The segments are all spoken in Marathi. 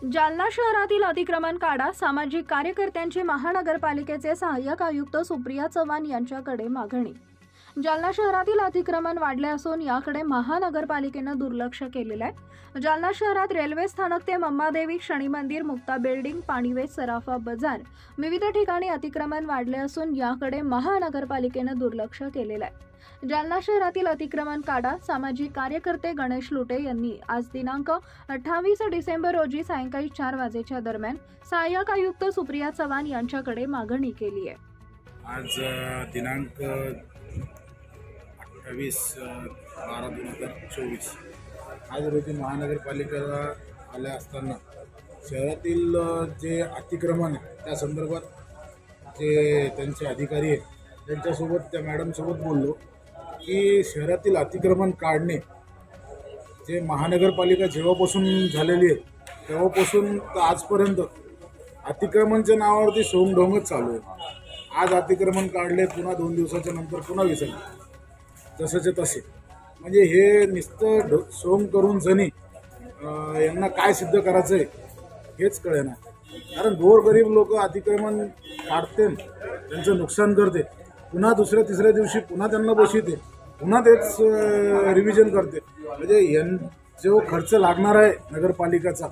जालना शहरातील अतिक्रमण काढा, सामाजिक कार्यकर्त्यांची महानगरपालिकेचे सहाय्यक आयुक्त सुप्रिया चव्हाण यांच्याकडे मागणी। जालना शहरातील अतिक्रमण वाढले असून याकडे महानगरपालिकेने दुर्लक्ष केलेले आहे। जालना शहरात रेल्वे स्थानक ते मम्मादेवी, शनी मंदिर, मुक्ता बिल्डिंग, पाणीवे, सराफा बाजार विविध ठिकाणी अतिक्रमण वाढले असून याकडे महानगरपालिकेने दुर्लक्ष केलेले आहे। जालना शहरातील अतिक्रमण काढा सामाजिक कार्यकर्ते गणेश लुटे यांनी आज दिनांक 28 डिसेंबर रोजी सायंकाळी 4 वाजेच्या दरम्यान सहाय्यक आयुक्त सुप्रिया चव्हाण यांच्याकडे मागणी केली आहे। आज दिनांक 28/12/2024 आज रोजी महानगरपालिकेला आल्या असताना शहरातील जे अतिक्रमण आहे त्या संदर्भात जे त्यांचे अधिकारी आहेत त्यांच्यासोबत त्या मॅडमसोबत बोललो की शहरातील अतिक्रमण काढणे जे महानगरपालिका जेव्हापासून झालेली आहे तेव्हापासून तर आजपर्यंत अतिक्रमणच्या नावावरती सोंगढोंगच चालू आहे। आज अतिक्रमण काढले, पुन्हा 2 दिवसाच्या नंतर पुन्हा विसरले, जसेचे तसे। म्हणजे हे नुसतं सोंग करून जणी यांना काय सिद्ध करायचं आहे हेच कळेना। कारण गोरगरीब लोक अतिक्रमण काढते, त्यांचं नुकसान करते, पुन्हा दुसऱ्या तिसऱ्या दिवशी पुन्हा त्यांना बसवते, पुन्हा तेच रिव्हिजन करते। म्हणजे जो खर्च लागणार आहे नगरपालिकेचा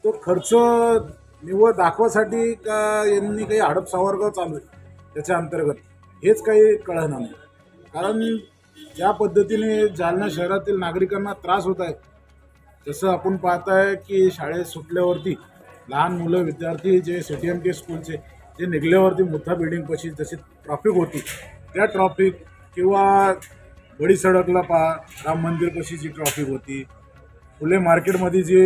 तो खर्च निव्वळ दाखवासाठी का यांनी काही हडपसावरगाव चालू आहे त्याच्या अंतर्गत हेच काही कळणार नाही। कारण ज्या पद्धतीने जालना शहरातील नागरिकांना त्रास होत आहे, जसं आपण पाहताय की शाळेत सुटल्यावरती लहान मुलं विद्यार्थी जे CTMK स्कूलचे जे निघल्यावरती मुठा बिल्डिंगपाशी जशी ट्रॉफिक होती त्या ट्रॉफिक, किंवा बडी सडकला राम मंदिरपाशी जी ट्रॉफिक होती, फुले मार्केटमध्ये जी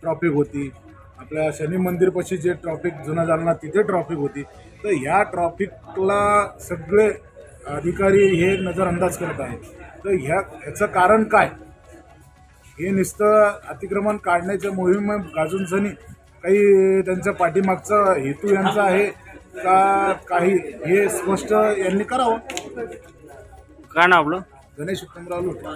ट्रॉफिक होती, आपल्या शनी मंदिरपाशी जे ट्रॉफिक जुना जालना तिथे ट्रॉफिक होती, तर ह्या ट्रॉफिकला सगळे अधिकारी हे नजरअंदाज करत आहेत। तर ह्याचं कारण काय? हे नुसतं अतिक्रमण काढण्याच्या मोहिमे गाजूनसनी काही त्यांच्या पाठीमागचा हेतू यांचा आहे का काही हे स्पष्ट यांनी करावं। काय नाव आपलं? गणेश उत्तमराव लुटे।